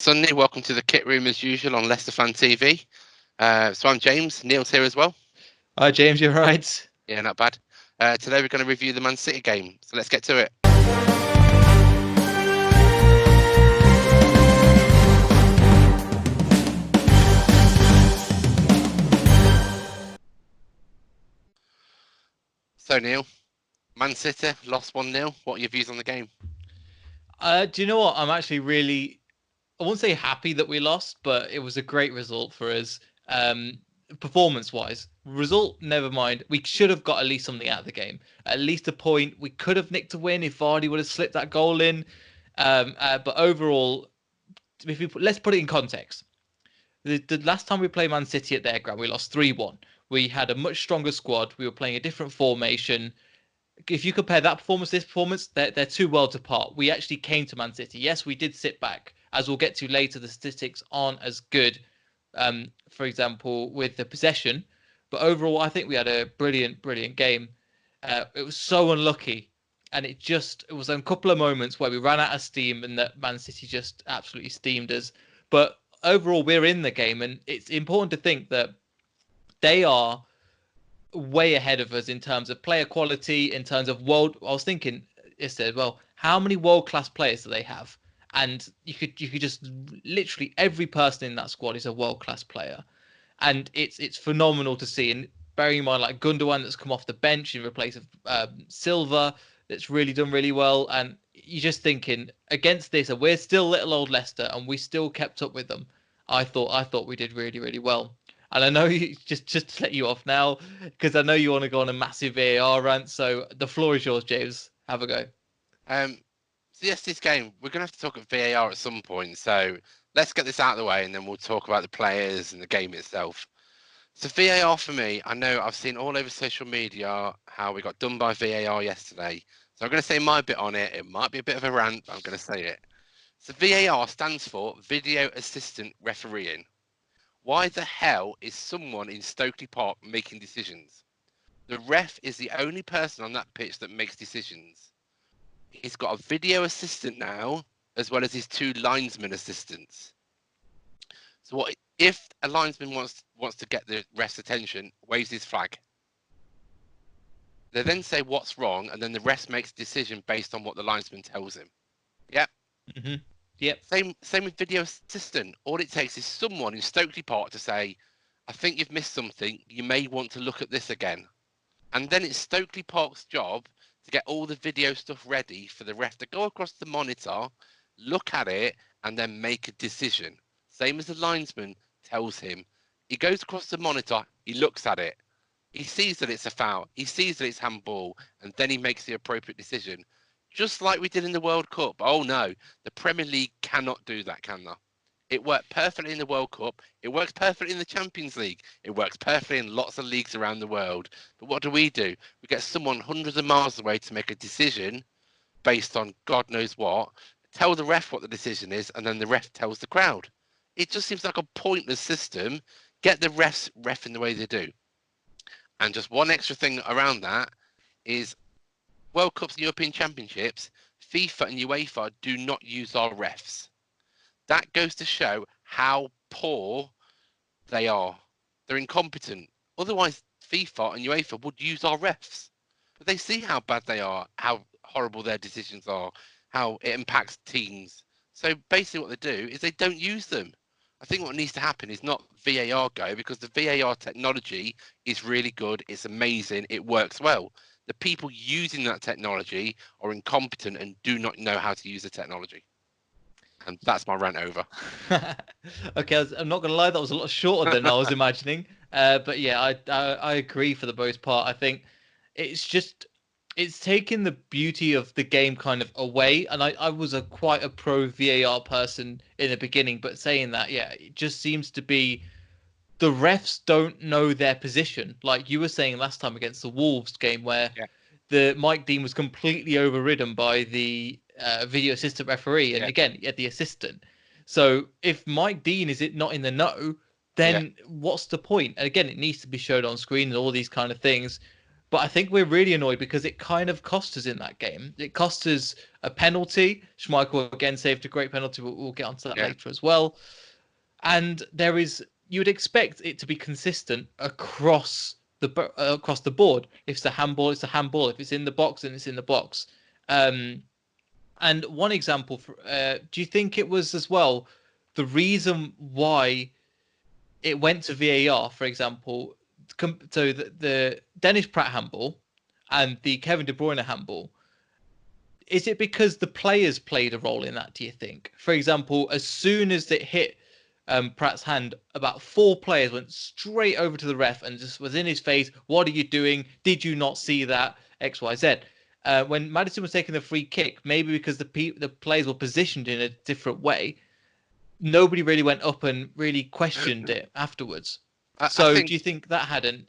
Sunday, welcome to the kit room as usual on Leicester Fan TV. So I'm James, Neil's here as well. Hi, James, you're right. Yeah, not bad. Today we're going to review the Man City game, so let's get to it. So Neil, Man City lost 1-0. What are your views on the game? Do you know what? I'm actually really, I won't say happy that we lost, but it was a great result for us. Performance-wise, result, never mind. We should have got at least something out of the game. At least a point. We could have nicked a win if Vardy would have slipped that goal in. But overall, let's put it in context. The last time we played Man City at their ground, we lost 3-1. We had a much stronger squad. We were playing a different formation. If you compare that performance to this performance, they're two worlds apart. We actually came to Man City. Yes, we did sit back. As we'll get to later, the statistics aren't as good, for example, with the possession. But overall, I think we had a brilliant, brilliant game. It was so unlucky. And it was a couple of moments where we ran out of steam and that Man City just absolutely steamed us. But overall, we're in the game. And it's important to think that they are way ahead of us in terms of player quality, in terms of world. I was thinking, it said, well, how many world class players do they have? And you could just literally every person in that squad is a world class player, and it's phenomenal to see. And bearing in mind like Gundogan that's come off the bench in replace of Silva, that's really done really well. And you're just thinking against this, and we're still little old Leicester, and we still kept up with them. I thought we did really really well. And I know you just to let you off now, because I know you want to go on a massive VAR rant. So the floor is yours, James. Have a go. Um, so yes, this game we're going to have to talk at VAR at some point. So let's get this out of the way, and then we'll talk about the players and the game itself. So VAR for me, I know I've seen all over social media how we got done by VAR yesterday. So I'm going to say my bit on it. It might be a bit of a rant, but I'm going to say it. So VAR stands for Video Assistant Refereeing. Why the hell is someone in Stokely Park making decisions? The ref is the only person on that pitch that makes decisions. He's got a video assistant now, as well as his two linesman assistants. So what if a linesman wants to get the ref's attention, waves his flag? They then say what's wrong, and then the ref makes a decision based on what the linesman tells him. Yep. Mm-hmm. Yep. Same with video assistant. All it takes is someone in Stokely Park to say, I think you've missed something. You may want to look at this again. And then it's Stokely Park's job to get all the video stuff ready for the ref to go across the monitor, look at it, and then make a decision. Same as the linesman tells him. He goes across the monitor, he looks at it. He sees that it's a foul. He sees that it's handball, and then he makes the appropriate decision. Just like we did in the World Cup. Oh no, the Premier League cannot do that, can they? It worked perfectly in the World Cup. It works perfectly in the Champions League. It works perfectly in lots of leagues around the world. But what do? We get someone hundreds of miles away to make a decision based on God knows what, tell the ref what the decision is, and then the ref tells the crowd. It just seems like a pointless system. Get the refs ref in the way they do. And just one extra thing around that is World Cups and European Championships, FIFA and UEFA do not use our refs. That goes to show how poor they are. They're incompetent. Otherwise, FIFA and UEFA would use our refs. But they see how bad they are, how horrible their decisions are, how it impacts teams. So basically what they do is they don't use them. I think what needs to happen is not VAR go, because the VAR technology is really good. It's amazing. It works well. The people using that technology are incompetent and do not know how to use the technology. And that's my rant over. Okay, I'm not gonna lie, that was a lot shorter than I was imagining. But yeah, I agree for the most part. I think it's taken the beauty of the game kind of away. And I was quite a pro VAR person in the beginning, but saying that, yeah, it just seems to be the refs don't know their position. Like you were saying last time against the Wolves game, where Yeah. the Mike Dean was completely overridden by the video assistant referee, and Yeah. again, at the assistant. So if Mike Dean is it not in the know, Yeah. then what's the point? And again, it needs to be showed on screen and all these kind of things. But I think we're really annoyed because it kind of cost us in that game. It cost us a penalty. Schmeichel again saved a great penalty, but we'll get onto that Yeah. later as well. And you would expect it to be consistent across the board. If it's a handball, it's a handball. If it's in the box, then it's in the box. Um, and one example, do you think it was as well the reason why it went to VAR, for example? So the Dennis Pratt handball and the Kevin De Bruyne handball, is it because the players played a role in that, do you think? For example, as soon as it hit Pratt's hand, about four players went straight over to the ref and just was in his face. What are you doing? Did you not see that? XYZ. When Madison was taking the free kick, maybe because the players were positioned in a different way, nobody really went up and really questioned it afterwards. I So, do think you think that had an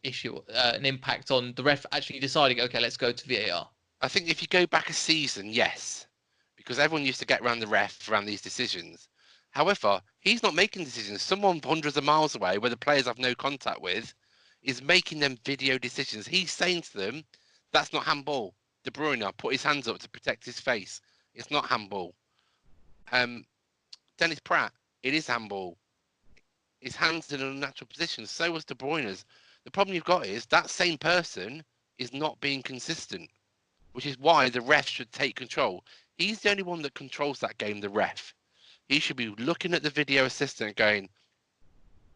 impact on the ref actually deciding, okay, let's go to VAR? I think if you go back a season, yes, because everyone used to get around the ref around these decisions. However, he's not making decisions. Someone hundreds of miles away, where the players have no contact with, is making them video decisions. He's saying to them, "That's not handball." De Bruyne put his hands up to protect his face. It's not handball. Um, Dennis Pratt, it is handball. His hands in an unnatural position. So was De Bruyne's. The problem you've got is that same person is not being consistent, which is why the ref should take control. He's the only one that controls that game, the ref. He should be looking at the video assistant going,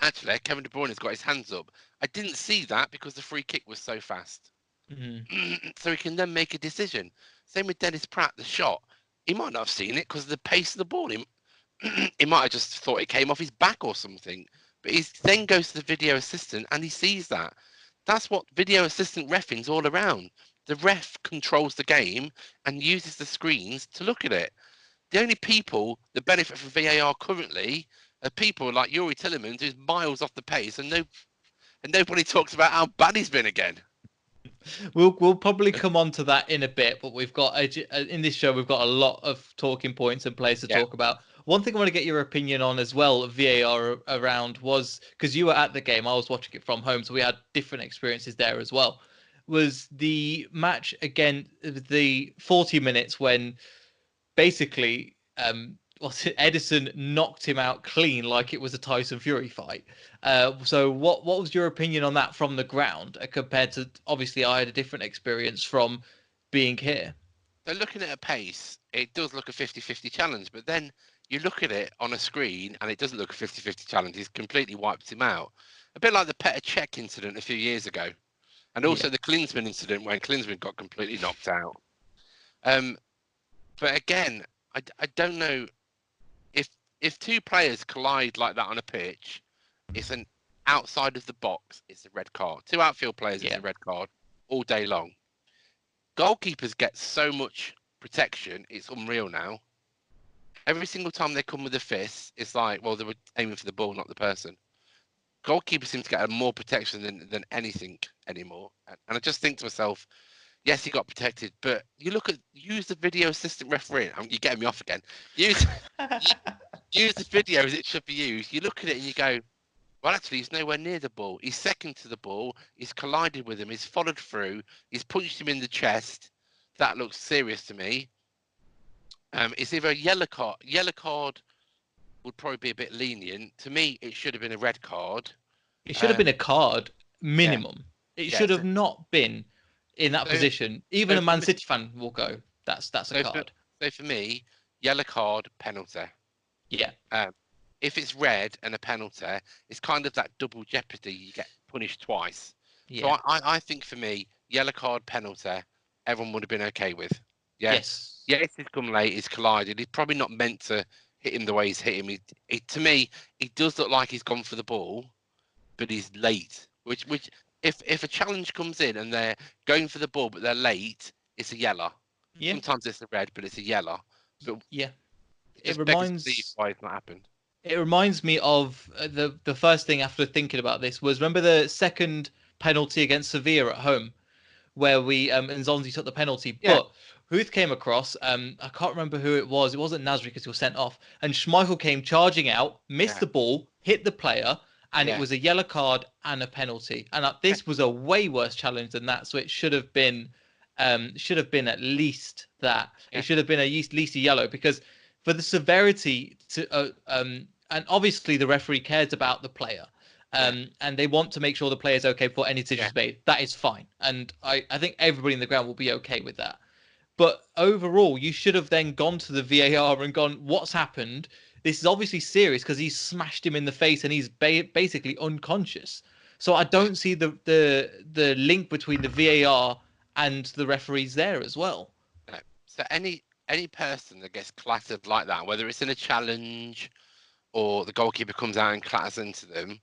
actually, Kevin De Bruyne's got his hands up. I didn't see that because the free kick was so fast. Mm-hmm. So he can then make a decision. Same with Dennis Pratt, the shot. He might not have seen it because of the pace of the ball. He might have just thought it came off his back or something. But he then goes to the video assistant and he sees that. That's what video assistant reffing's all around. The ref controls the game and uses the screens to look at it. The only people that benefit from VAR currently are people like Yuri Tillemans, who's miles off the pace, and nobody talks about how bad he's been again. We'll probably come on to that in a bit, but we've got in this show we've got a lot of talking points and plays to Yeah. talk about. One thing I want to get your opinion on as well, VAR around, was because you were at the game, I was watching it from home, so we had different experiences there as well. Was the match again the 40 minutes when basically Edison knocked him out clean like it was a Tyson Fury fight. So what was your opinion on that from the ground compared to, obviously I had a different experience from being here. So looking at a pace, it does look a 50-50 challenge, but then you look at it on a screen and it doesn't look a 50-50 challenge. He's completely wiped him out. A bit like the Petr Cech incident a few years ago. And also Yeah. the Klinsmann incident when Klinsmann got completely knocked out. But again, I don't know if two players collide like that on a pitch, it's an outside of the box, it's a red card. Two outfield players, it's Yeah. a red card all day long. Goalkeepers get so much protection, it's unreal now. Every single time they come with a fist, it's like, well, they were aiming for the ball, not the person. Goalkeepers seem to get more protection than anything anymore. And I just think to myself, yes, he got protected, but use the video assistant referee. You're getting me off again. Use use the video as it should be used. You look at it and you go, well, actually, he's nowhere near the ball. He's second to the ball. He's collided with him. He's followed through. He's punched him in the chest. That looks serious to me. It's either a yellow card. Yellow card would probably be a bit lenient. To me, it should have been a red card. It should have been a Um, card yeah, minimum. It yeah. should have not been in that So, position. Even so a for Man me, City fan will go, that's a so for, card. so for me, yellow card, penalty. Yeah. Um, if it's red and a penalty, it's kind of that double jeopardy. You get punished twice. So Yeah. I think for me, yellow card penalty, everyone would have been okay with. Yeah. Yes. Yes, he's come late, he's collided. He's probably not meant to hit him the way he's hit him. To me, he does look like he's gone for the ball, but he's late. Which if a challenge comes in and they're going for the ball but they're late, it's a yellow. Yeah. Sometimes it's a red, but it's a yellow. But Yeah. it It just beggars belief reminds why it's not happened. It reminds me of the first thing after thinking about this was, remember the second penalty against Sevilla at home where we and Zonzi took the penalty, Yeah. but Huth came across. I can't remember who it was. It wasn't Nasri because he was sent off, and Schmeichel came charging out, missed Yeah. the ball, hit the player, and it Yeah. was a yellow card and a penalty. And Yeah. this was a way worse challenge than that, so it should have been at least that. It Yeah. should have been at least a yellow, because for the severity to and obviously the referee cares about the player. Yeah. And they want to make sure the player's okay before any decision Yeah. is made. That is fine. And I think everybody in the ground will be okay with that. But overall, you should have then gone to the VAR and gone, what's happened? This is obviously serious because he's smashed him in the face and he's basically unconscious. So I don't see the link between the VAR and the referees there as well. No. So any person that gets clattered like that, whether it's in a challenge or the goalkeeper comes out and clatters into them,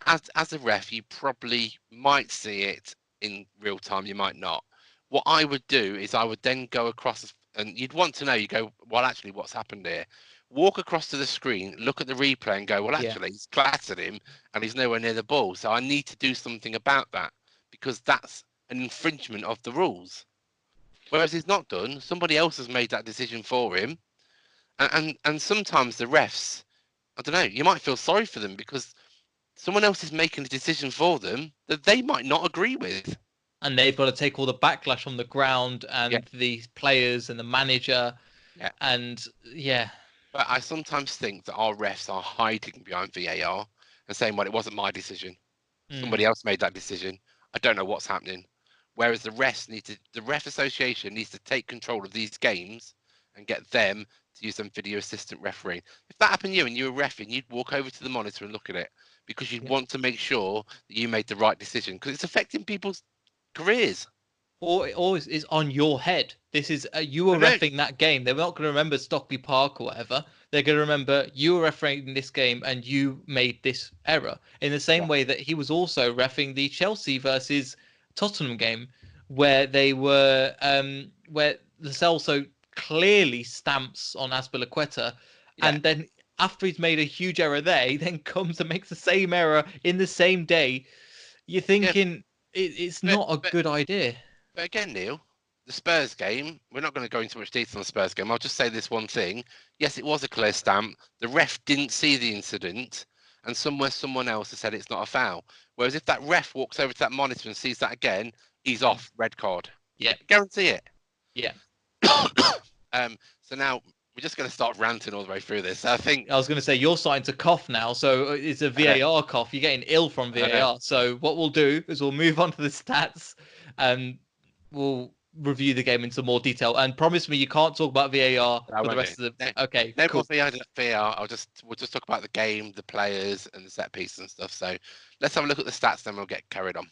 as a ref, you probably might see it in real time. You might not. What I would do is I would then go across, and you'd want to know. You go, well, actually, what's happened here? Walk across to the screen, look at the replay, and go, well, Yeah. actually, he's clattered him, and he's nowhere near the ball. So I need to do something about that because that's an infringement of the rules. Whereas he's not done. Somebody else has made that decision for him, and sometimes the refs, I don't know. You might feel sorry for them because someone else is making a decision for them that they might not agree with. And they've got to take all the backlash on the ground Yeah, and the players and the manager. yeah. And yeah. But I sometimes think that our refs are hiding behind VAR and saying, well, it wasn't my decision. Mm. Somebody else made that decision. I don't know what's happening. Whereas the ref association needs to take control of these games and get them to use some video assistant refereeing. If that happened to you and you were reffing, you'd walk over to the monitor and look at it because you'd Yeah. want to make sure that you made the right decision because it's affecting people's careers. Or it always is on your head. This is you were I know. reffing that game. They're not going to remember Stockley Park or whatever. They're going to remember you were refereeing this game and you made this error. In the same Yeah. way that he was also reffing the Chelsea versus Tottenham game, where they were where the Celso clearly stamps on Azpilicueta, Yeah. and then after he's made a huge error there, he then comes and makes the same error in the same day. You're Yeah. thinking it's But, not a but good idea. But again, Neil, the Spurs game, we're not going to go into much detail on the Spurs game. I'll just say this one thing. Yes, it was a clear stamp. The ref didn't see the incident, and someone else has said it's not a foul. Whereas if that ref walks over to that monitor and sees that again, he's off, red card. Yeah. Guarantee it. Yeah. So now we're just going to start ranting all the way through this. I think I was going to say you're starting to cough now, so it's a VAR cough. You're getting ill from VAR. So what we'll do is we'll move on to the stats, and we'll review the game in some more detail. And promise me you can't talk about VAR for the rest of the. Okay, no cool. more VAR. We'll just talk about the game, the players, and the set piece and stuff. So let's have a look at the stats, then we'll get carried on.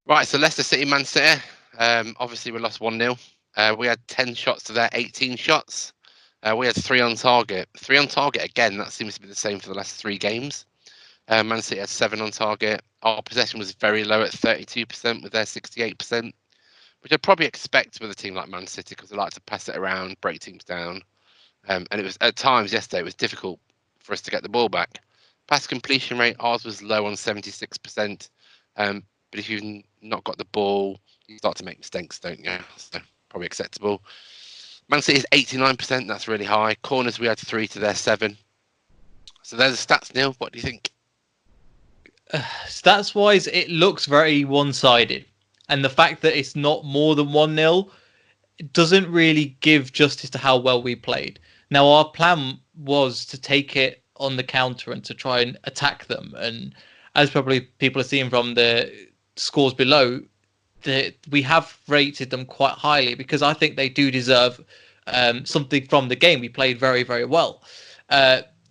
Right, so Leicester City, Man City. Obviously, we lost 1-0. We had 10 shots to their 18 shots. We had 3 on target. 3 on target again. That seems to be the same for the last 3 games. Man City had 7 on target. Our possession was very low at 32% with their 68%, which I'd probably expect with a team like Man City because they like to pass it around, break teams down. And it was at times yesterday it was difficult for us to get the ball back. Pass completion rate, ours was low on 76%. But if you've not got the ball, you start to make mistakes, don't you? So probably acceptable. Man City is 89%. That's really high. Corners, we had 3 to their 7. So there's the stats, Neil. What do you think? Stats wise, it looks very one-sided, and the fact that it's not more than 1-0 doesn't really give justice to how well we played. Now, our plan was to take it on the counter and to try and attack them. And as probably people are seeing from the scores below, we have rated them quite highly because I think they do deserve something from the game. We played very, very well.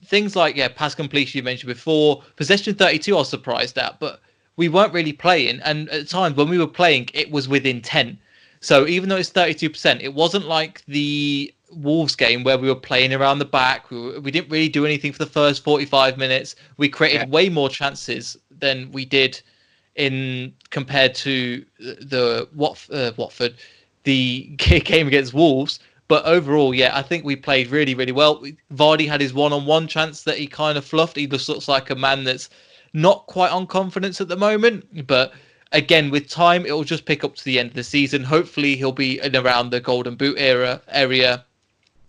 Things like pass completion you mentioned before, possession 32 I was surprised at, but we weren't really playing, and at times when we were playing it was within 10. So even though it's 32%, it wasn't like the Wolves game where we were playing around the back. We didn't really do anything for the first 45 minutes. We created way more chances than we did in compared to the Watford, the game against Wolves. But overall, I think we played really, really well. Vardy had his one-on-one chance that he kind of fluffed. He just looks like a man that's not quite on confidence at the moment. But again, with time, it will just pick up to the end of the season. Hopefully, he'll be in around the Golden Boot area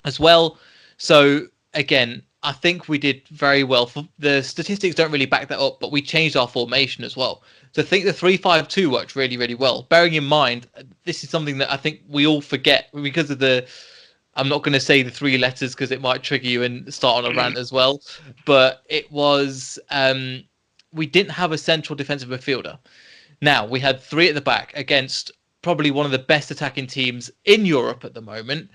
as well. So again, I think we did very well. The statistics don't really back that up, but we changed our formation as well. So I think the 3-5-2 worked really, really well. Bearing in mind, this is something that I think we all forget because of the. I'm not going to say the three letters because it might trigger you and start on a rant as well. But it was we didn't have a central defensive midfielder. Now we had three at the back against probably one of the best attacking teams in Europe at the moment.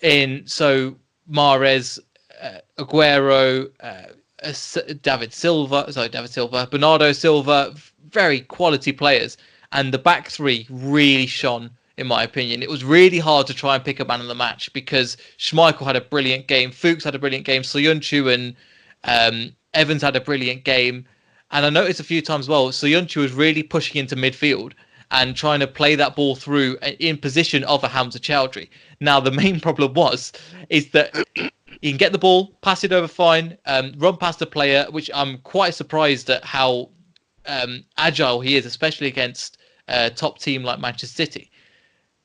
Mahrez, Aguero, David Silva, Bernardo Silva, very quality players, and the back three really shone. In my opinion, it was really hard to try and pick a man of the match because Schmeichel had a brilliant game, Fuchs had a brilliant game, Soyuncu and Evans had a brilliant game, and I noticed a few times well, Soyuncu was really pushing into midfield and trying to play that ball through in position of a Hamza Chowdhury. Now the main problem is that he can get the ball, pass it over fine, run past the player, which I'm quite surprised at how agile he is, especially against a top team like Manchester City.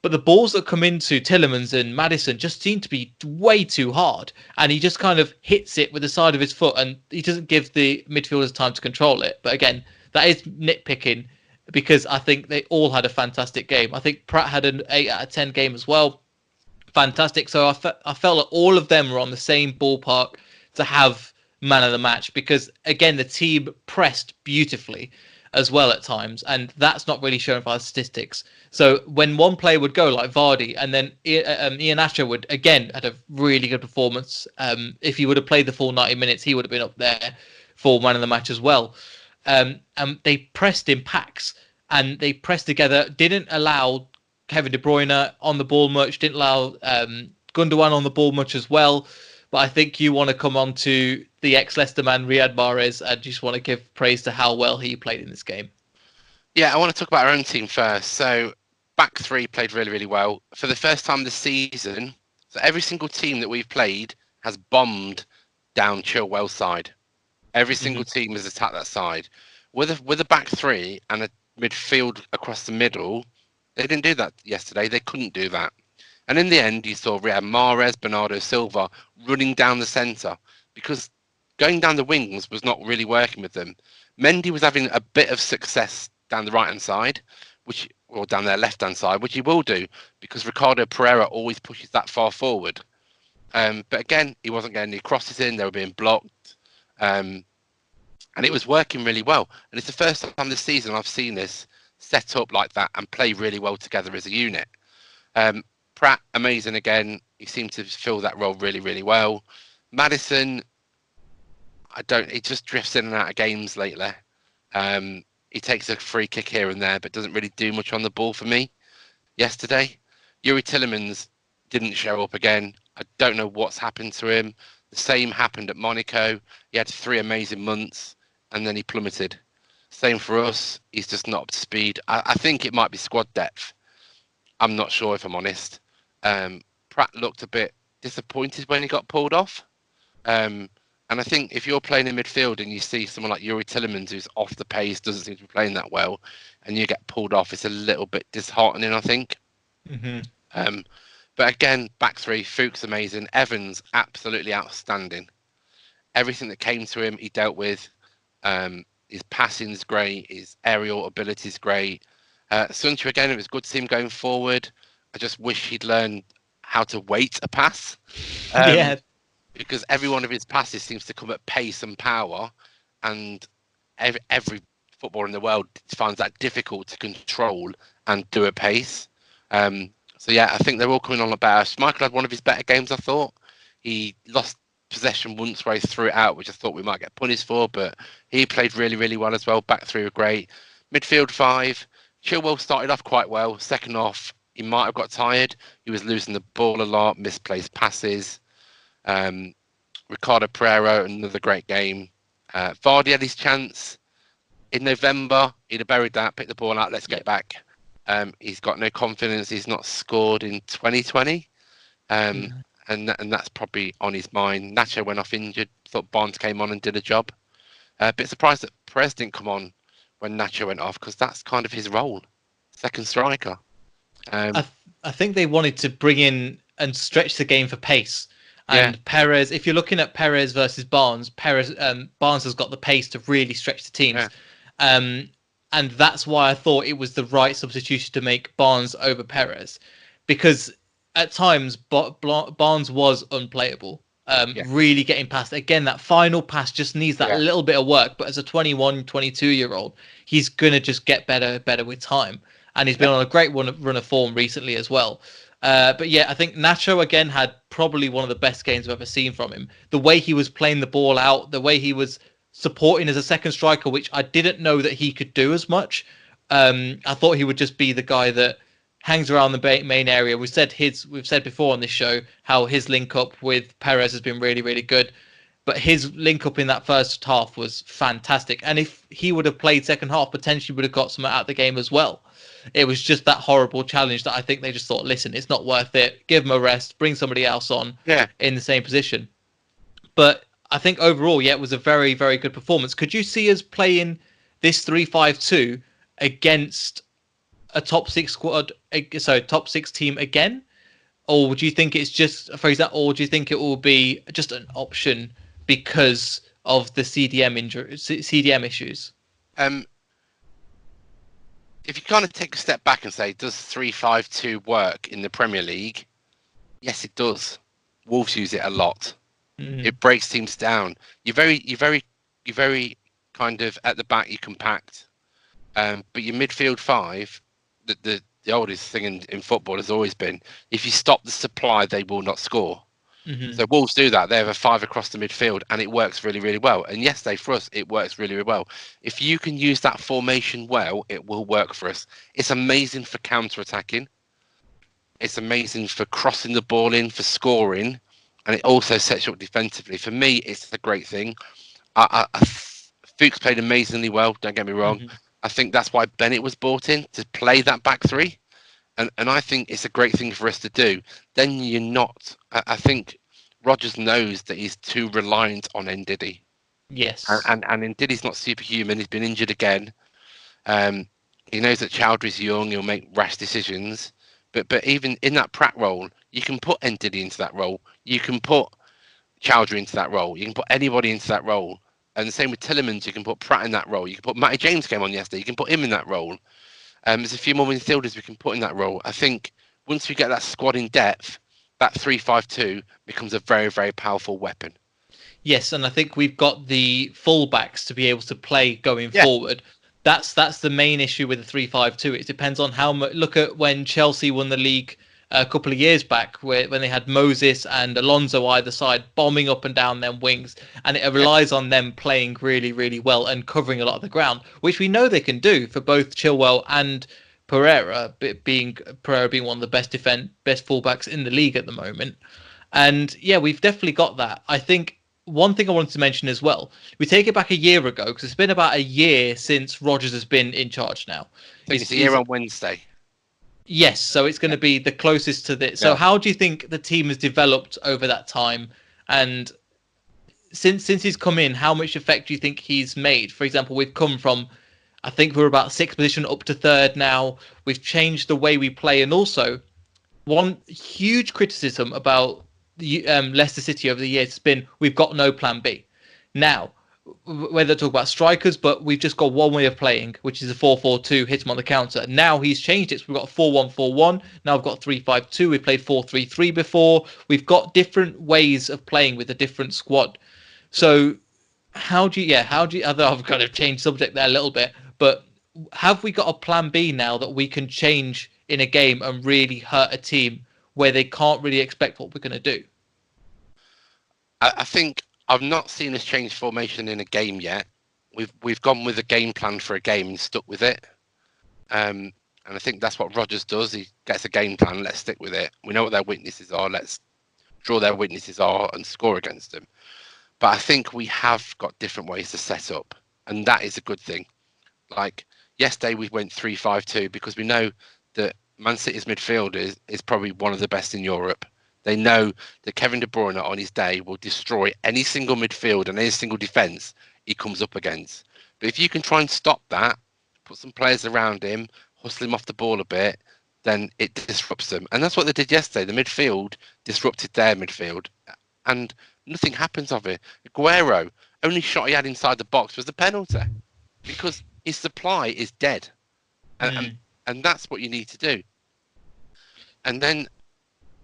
But the balls that come into Tielemans and Maddison just seem to be way too hard. And he just kind of hits it with the side of his foot and he doesn't give the midfielders time to control it. But again, that is nitpicking because I think they all had a fantastic game. I think Pratt had an 8 out of 10 game as well. Fantastic. So I felt like all of them were on the same ballpark to have man of the match because, again, the team pressed beautifully as well at times. And that's not really shown by the statistics. So when one player would go like Vardy and then Iheanacho would, again, had a really good performance. If he would have played the full 90 minutes, he would have been up there for man of the match as well. And they pressed in packs and they pressed together, didn't allow Kevin De Bruyne on the ball much, didn't allow Gundogan on the ball much as well. But I think you want to come on to the ex-Leicester man, Riyad Mahrez, and just want to give praise to how well he played in this game. Yeah, I want to talk about our own team first. So back three played really, really well. For the first time this season, so every single team that we've played has bombed down Chilwell's side. Every single team has attacked that side. With a back three and a midfield across the middle, they didn't do that yesterday. They couldn't do that. And in the end, you saw Riyad Mahrez, Bernardo Silva running down the centre because going down the wings was not really working with them. Mendy was having a bit of success down the right-hand side, or down their left-hand side, which he will do because Ricardo Pereira always pushes that far forward. But again, he wasn't getting any crosses in. They were being blocked. And it was working really well. And it's the first time this season I've seen this set up like that and play really well together as a unit. Pratt, amazing again. He seemed to fill that role really, really well. Maddison, he just drifts in and out of games lately. He takes a free kick here and there, but doesn't really do much on the ball for me yesterday. Youri Tielemans didn't show up again. I don't know what's happened to him. The same happened at Monaco. He had 3 amazing months and then he plummeted. Same for us. He's just not up to speed. I think it might be squad depth. I'm not sure if I'm honest. Pratt looked a bit disappointed when he got pulled off. And I think if you're playing in midfield and you see someone like Youri Tielemans who's off the pace, doesn't seem to be playing that well, and you get pulled off, it's a little bit disheartening, I think. But again, back three, Fuchs amazing. Evans, absolutely outstanding. Everything that came to him, he dealt with. His passing's great. His aerial ability's great. Sunchu, again, it was good to see him going forward. I just wish he'd learned how to wait a pass. Because every one of his passes seems to come at pace and power. And every footballer in the world finds that difficult to control and do at pace. So, yeah, I think they're all coming on a lot better. Schmeichel had one of his better games, I thought. He lost possession once where he threw it out, which I thought we might get punished for, but he played really, really well as well. Back three were great. Midfield 5, Chilwell started off quite well. Second off, he might have got tired. He was losing the ball a lot, misplaced passes. Ricardo Pereira, another great game. Vardy had his chance. In November, he'd have buried that, picked the ball out, let's get back. He's got no confidence. He's not scored in 2020. And that's probably on his mind. Nacho went off injured. Thought Barnes came on and did a job. A bit surprised that Perez didn't come on when Nacho went off because that's kind of his role, second striker. I think they wanted to bring in and stretch the game for pace. Yeah, And Perez, if you're looking at Perez versus Barnes, Barnes has got the pace to really stretch the teams. yeah, Um, and that's why I thought it was the right substitution to make Barnes over Perez, because at times Barnes was unplayable. yeah, Really getting past. Again, that final pass just needs that yeah, little bit of work. But as a 21, 22-year-old, he's going to just get better with time. And he's been yeah, on a great run of form recently as well. But yeah, I think Nacho again had probably one of the best games I've ever seen from him. The way he was playing the ball out, the way he was supporting as a second striker, which I didn't know that he could do as much. I thought he would just be the guy that hangs around the main area. We've said before on this show how his link up with Perez has been really, really good. But his link up in that first half was fantastic. And if he would have played second half, potentially would have got something out of the game as well. It was just that horrible challenge that I think they just thought, listen, it's not worth it. Give him a rest, bring somebody else on yeah. in the same position. But I think overall, yeah, it was a very, very good performance. Could you see us playing this 3-5-2 against a top six squad, so top six team again? Or would you think it's just, for example, or do you think it will be just an option because of the CDM issues? Um, if you kind of take a step back and say, does 3-5-2 work in the Premier League? Yes, it does. Wolves use it a lot. Mm. It breaks teams down. You're very kind of at the back. You compact, but your midfield five, the oldest thing in football has always been, if you stop the supply, they will not score. Hmm. So Wolves do that. They have a five across the midfield, and it works really, really well. And yesterday for us, it works really, really well. If you can use that formation well, it will work for us. It's amazing for counter-attacking. It's amazing for crossing the ball in, for scoring, and it also sets you up defensively. For me, it's a great thing. Fuchs played amazingly well. Don't get me wrong. Hmm. I think that's why Bennett was brought in to play that back three, and I think it's a great thing for us to do. Then you're not. I think Rodgers knows that he's too reliant on Ndidi, Yes. and Ndidi's not superhuman. He's been injured again. Um, he knows that Chowdhury's young. He'll make rash decisions. But even in that Pratt role, you can put Ndidi into that role. You can put Chowdhury into that role. You can put anybody into that role. And the same with Tillemans, you can put Pratt in that role. You can put Matty James came on yesterday. You can put him in that role. There's a few more midfielders we can put in that role. I think once we get that squad in depth, that 3-5-2 becomes a very, very powerful weapon. Yes, and I think we've got the fullbacks to be able to play going Yeah, forward. That's the main issue with the 3-5-2. It depends on how much. Look at when Chelsea won the league a couple of years back, when they had Moses and Alonso either side bombing up and down them wings, and it yeah, relies on them playing really, really well and covering a lot of the ground, which we know they can do for both Chilwell and Pereira being one of the best fullbacks in the league at the moment. And yeah, we've definitely got that. I think one thing I wanted to mention as well, we take it back a year ago because it's been about a year since Rodgers has been in charge now. I think it's here on Wednesday. Yes, so it's going Yeah, to be the closest to this. So yeah. how do you think the team has developed over that time? And since he's come in, how much effect do you think he's made? For example, we've come from, I think we're about sixth position up to third now. We've changed the way we play, and also one huge criticism about the Leicester City over the years has been we've got no plan B. Now, whether talk about strikers, but we've just got one way of playing, which is a 4-4-2, hit him on the counter. Now he's changed it. So we've got 4-1-4-1. Now we've got 3-5-2. We've played 4-3-3 before. We've got different ways of playing with a different squad. So I know I've kind of changed subject there a little bit, but have we got a plan B now that we can change in a game and really hurt a team where they can't really expect what we're going to do? I think I've not seen us change formation in a game yet. We've gone with a game plan for a game and stuck with it. And I think that's what Rodgers does. He gets a game plan. Let's stick with it. We know what their weaknesses are. Let's draw their weaknesses are and score against them. But I think we have got different ways to set up, and that is a good thing. Like yesterday, we went 3-5-2 because we know that Man City's midfield is probably one of the best in Europe. They know that Kevin De Bruyne on his day will destroy any single midfield and any single defence he comes up against. But if you can try and stop that, put some players around him, hustle him off the ball a bit, then it disrupts them. And that's what they did yesterday. The midfield disrupted their midfield. and nothing happens of it. Aguero, only shot he had inside the box was the penalty because his supply is dead, and that's what you need to do. And then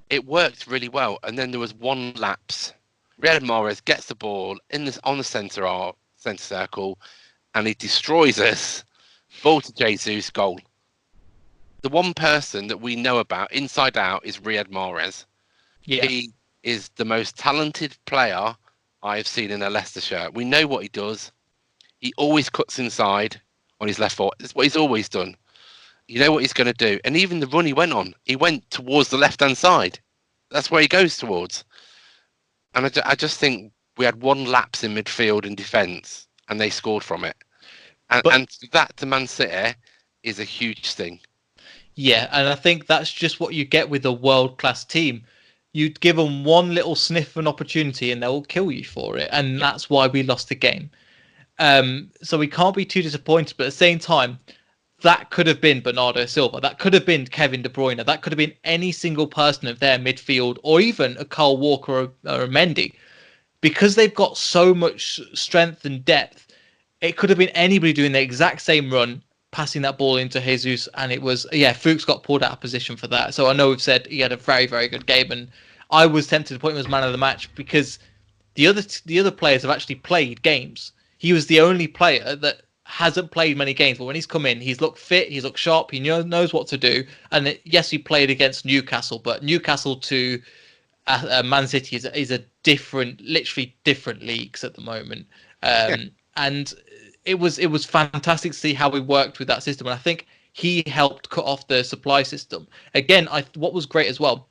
it worked really well. And then there was one lapse. Riyad Mahrez gets the ball on the centre circle, and he destroys us. Ball to Jesus, goal. The one person that we know about inside out is Riyad Mahrez. Yeah. He is the most talented player I have seen in a Leicester shirt. We know what he does. He always cuts inside on his left foot. It's what he's always done. You know what he's going to do. And even the run he went towards the left-hand side. That's where he goes towards. And I just think we had one lapse in midfield and defence, and they scored from it. And that to Man City is a huge thing. Yeah, and I think that's just what you get with a world-class team. You give them one little sniff of an opportunity and they'll kill you for it. And that's why we lost the game. So we can't be too disappointed. But at the same time, that could have been Bernardo Silva. That could have been Kevin De Bruyne. That could have been any single person of their midfield, or even a Kyle Walker or a Mendy. Because they've got so much strength and depth, it could have been anybody doing the exact same run, passing that ball into Jesus, and it was, Fuchs got pulled out of position for that. So I know we've said he had a very, very good game, and I was tempted to put him as man of the match because the other players have actually played games. He was the only player that hasn't played many games, but when he's come in, he's looked fit, he's looked sharp, he knows what to do. And yes, he played against Newcastle, but Newcastle to Man City is a different, literally different leagues at the moment. And it was fantastic to see how we worked with that system. And I think he helped cut off the supply system. Again, what was great as well,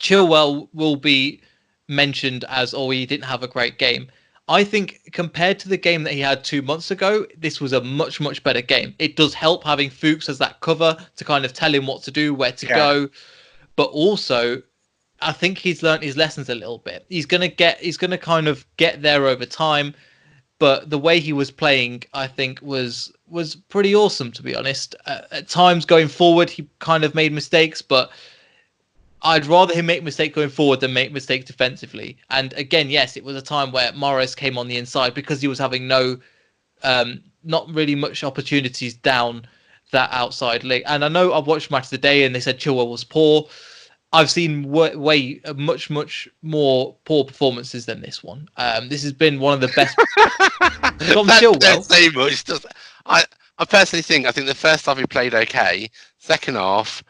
Chilwell will be mentioned as, he didn't have a great game. I think compared to the game that he had 2 months ago, this was a much, much better game. It does help having Fuchs as that cover to kind of tell him what to do, where to go. But also, I think he's learned his lessons a little bit. He's gonna kind of get there over time. But the way he was playing, I think, was pretty awesome, to be honest. At times going forward, he kind of made mistakes, but I'd rather him make mistakes going forward than make mistakes defensively. And again, yes, it was a time where Morris came on the inside because he was having not really much opportunities down that outside leg. And I know I've watched Match of the Day and they said Chilwell was poor. I've seen much more poor performances than this one. This has been one of the best. From Chilwell. Don't say much. I personally think the first half he played okay. Second half,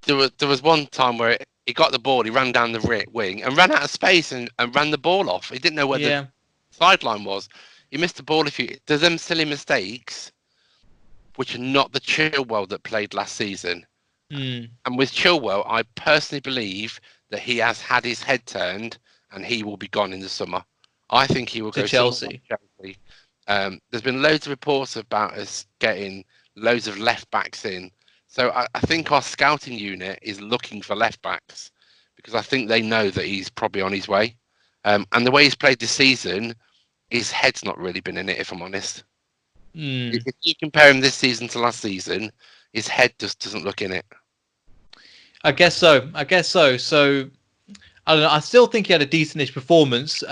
there was one time where he got the ball, he ran down the wing and ran out of space and ran the ball off. He didn't know where the sideline was. He missed the ball. There's them silly mistakes, which are not the Chilwell that played last season. And with Chilwell, I personally believe that he has had his head turned and he will be gone in the summer. I think he will go to Chelsea. There's been loads of reports about us getting loads of left backs in. So I think our scouting unit is looking for left backs because I think they know that he's probably on his way. And the way he's played this season, his head's not really been in it, if I'm honest. If you compare him this season to last season, his head just doesn't look in it. I guess so. So I don't know. I still think he had a decentish performance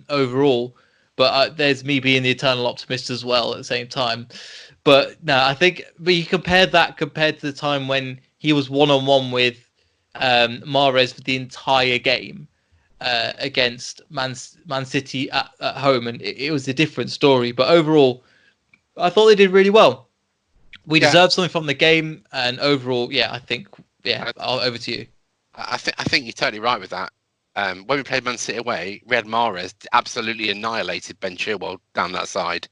overall, but there's me being the eternal optimist as well at the same time. But no, I think you compared to the time when he was one-on-one with Mahrez for the entire game against Man City at home, and it was a different story. But overall, I thought they did really well. We deserved something from the game, and overall, I think, over to you. I think you're totally right with that. When we played Man City away, Riyad Mahrez absolutely annihilated Ben Chilwell down that side.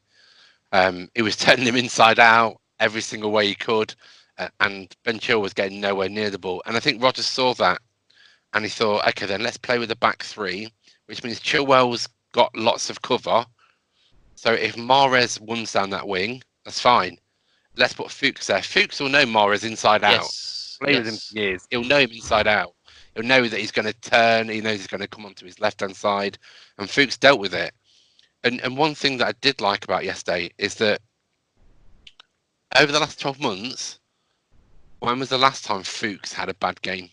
He was turning him inside out every single way he could, and Ben Chilwell was getting nowhere near the ball. And I think Rodgers saw that, and he thought, okay, then let's play with the back three, which means Chilwell's got lots of cover. So if Mahrez runs down that wing, that's fine. Let's put Fuchs there. Fuchs will know Mahrez inside out. Play with him for years. He'll know him inside out. He'll know that he's going to turn. He knows he's going to come onto his left-hand side. And Fuchs dealt with it. And one thing that I did like about yesterday is that over the last 12 months, when was the last time Fuchs had a bad game?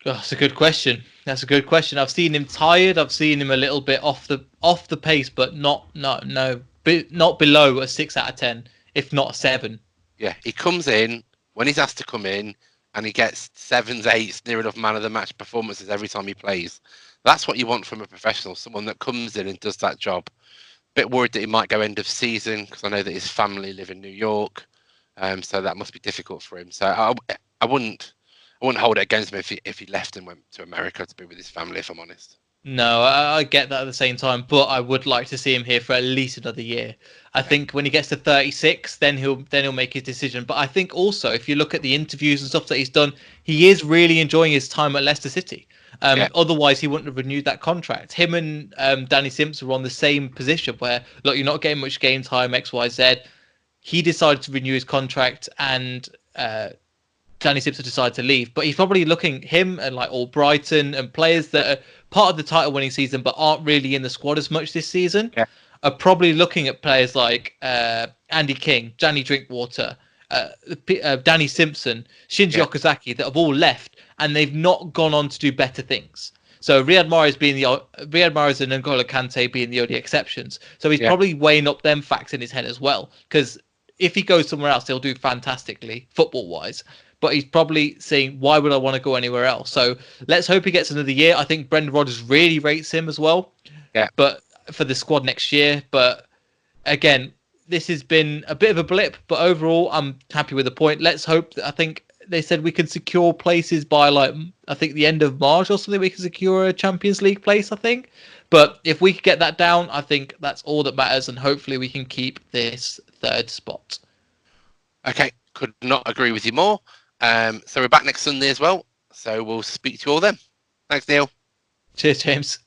Oh, that's a good question. That's a good question. I've seen him tired. I've seen him a little bit off the pace, but not below a 6 out of 10, if not a 7. Yeah, he comes in when he's asked to come in, and he gets 7s, 8s, near enough man of the match performances every time he plays. That's what you want from a professional, someone that comes in and does that job. Bit worried that he might go end of season because I know that his family live in New York, so that must be difficult for him. So I wouldn't hold it against him if he left and went to America to be with his family. If I'm honest. No, I get that at the same time, but I would like to see him here for at least another year. I think when he gets to 36, then he'll make his decision. But I think also if you look at the interviews and stuff that he's done, he is really enjoying his time at Leicester City. Yeah, Otherwise, he wouldn't have renewed that contract. Him and Danny Simpson were on the same position where, look, you're not getting much game time, X, Y, Z. He decided to renew his contract, and Danny Simpson decided to leave. But he's probably looking, him and like all Brighton and players that are part of the title winning season but aren't really in the squad as much this season, yeah, are probably looking at players like Andy King, Danny Drinkwater, Danny Simpson, Shinji yeah, Okazaki that have all left and they've not gone on to do better things. So Riyad Mahrez and N'Golo Kante being the only exceptions. So he's yeah, probably weighing up them facts in his head as well. Because if he goes somewhere else, he'll do fantastically football wise. But he's probably saying, why would I want to go anywhere else? So let's hope he gets another year. I think Brendan Rodgers really rates him as well. yeah. But for the squad next year. But again, this has been a bit of a blip. But overall, I'm happy with the point. Let's hope that I think they said we can secure places by I think the end of March or something. We can secure a Champions League place, I think. But if we could get that down, I think that's all that matters. And hopefully we can keep this third spot. Okay, could not agree with you more. So we're back next Sunday as well. So we'll speak to you all then. Thanks, Neil. Cheers, James.